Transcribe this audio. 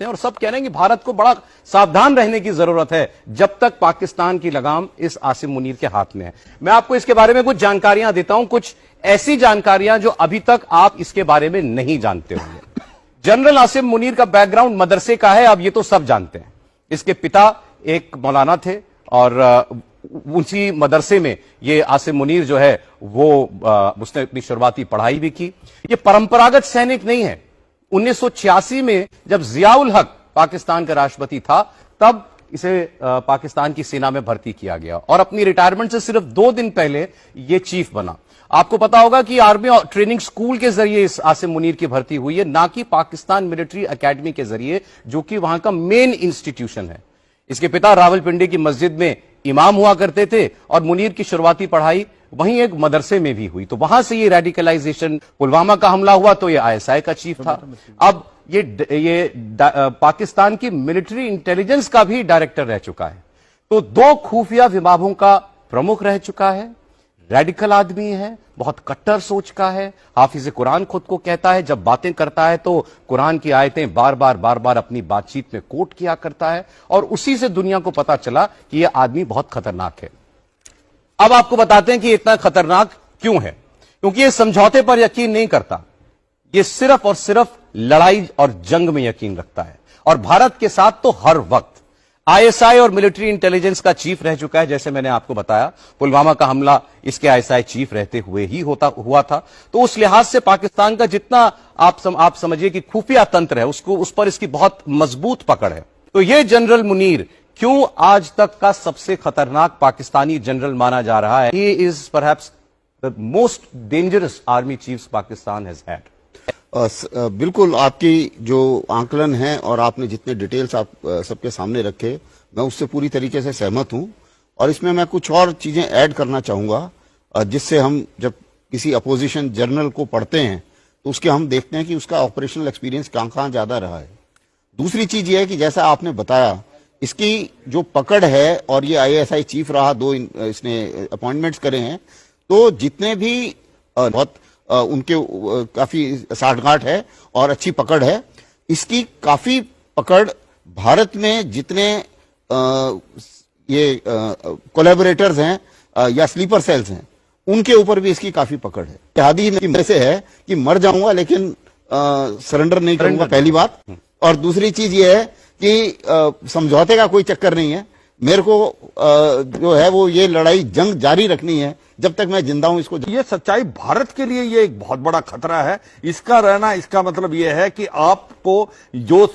हैं और सब कह रहे हैं कि भारत को बड़ा सावधान रहने की जरूरत है जब तक पाकिस्तान की लगाम इस आसिम मुनीर के हाथ में है। मैं आपको इसके बारे में कुछ जानकारियां देता हूं, कुछ ऐसी जानकारियां जो अभी तक आप इसके बारे में नहीं जानते होंगे। जनरल आसिम मुनीर का बैकग्राउंड मदरसे का है, अब ये तो सब जानते हैं। इसके पिता एक मौलाना थे और उसी मदरसे में ये आसिम मुनीर जो है वो उसने अपनी शुरुआती पढ़ाई भी की। ये परंपरागत सैनिक नहीं है। 1986 में जब जियाउल हक पाकिस्तान का राष्ट्रपति था तब इसे पाकिस्तान की सेना में भर्ती किया गया और अपनी रिटायरमेंट से सिर्फ 2 दिन पहले ये चीफ बना। आपको पता होगा कि आर्मी ट्रेनिंग स्कूल के जरिए इस आसिम मुनीर की भर्ती हुई है, ना कि पाकिस्तान मिलिट्री एकेडमी के जरिए, जो कि वहां का मेन इंस्टीट्यूशन है। इसके पिता रावलपिंडी की मस्जिद में इमाम हुआ करते थे और मुनीर की शुरुआती पढ़ाई वहीं एक मदरसे में भी हुई। तो वहां से ये रेडिकलाइजेशन, पुलवामा का हमला हुआ तो ये आईएसआई का चीफ था। अब ये पाकिस्तान की मिलिट्री इंटेलिजेंस का भी डायरेक्टर रह चुका है। तो 2 खुफिया विभागों का प्रमुख रह चुका है। रेडिकल आदमी है, बहुत कट्टर सोच का है। हाफिज कुरान खुद को कहता है, जब बातें करता है तो कुरान की आयतें बार बार अपनी बातचीत में कोट किया करता है और उसी से दुनिया को पता चला कि यह आदमी बहुत खतरनाक है। अब आपको बताते हैं कि इतना खतरनाक क्यों है। क्योंकि यह समझौते पर यकीन नहीं करता, यह सिर्फ और सिर्फ लड़ाई और जंग में यकीन रखता है और भारत के साथ तो हर वक्त। आईएसआई और मिलिट्री इंटेलिजेंस का चीफ रह चुका है, जैसे मैंने आपको बताया। पुलवामा का हमला इसके आईएसआई चीफ रहते हुए ही हुआ था। तो उस लिहाज से पाकिस्तान का जितना आप समझिए कि खुफिया तंत्र है, उस पर इसकी बहुत मजबूत पकड़ है। तो ये जनरल मुनीर क्यों आज तक का सबसे खतरनाक पाकिस्तानी जनरल माना जा रहा है? He is perhaps the most dangerous army chief Pakistan has had. बिल्कुल, आपकी जो आंकलन है और आपने जितने डिटेल्स आप सबके सामने रखे, मैं उससे पूरी तरीके से सहमत हूं। और इसमें मैं कुछ और चीजें ऐड करना चाहूंगा जिससे हम जब किसी अपोजिशन जनरल को पढ़ते हैं तो उसके हम देखते हैं कि उसका ऑपरेशनल एक्सपीरियंस कहां ज्यादा रहा है। दूसरी चीज ये है कि जैसा आपने बताया, इसकी जो पकड़ है और ये आईएसआई चीफ रहा, 2 इसने अपॉइंटमेंट्स करे हैं, तो जितने भी बहुत उनके काफी साठगांठ है और अच्छी पकड़ है। इसकी काफी पकड़ भारत में जितने ये कोलैबोरेटर्स हैं या स्लीपर सेल्स हैं, उनके ऊपर भी इसकी काफी पकड़ है। इत्तेहादी में से है कि मर जाऊंगा लेकिन सरेंडर नहीं करूंगा, पहली बात। और दूसरी चीज ये है कि समझौते का कोई चक्कर नहीं है। मेरे को जो है वो ये लड़ाई जंग जारी रखनी है जब तक मैं जिंदा हूं। इसको ये सच्चाई भारत के लिए ये एक बहुत बड़ा खतरा है। इसका रहना, इसका मतलब ये है कि आपको जो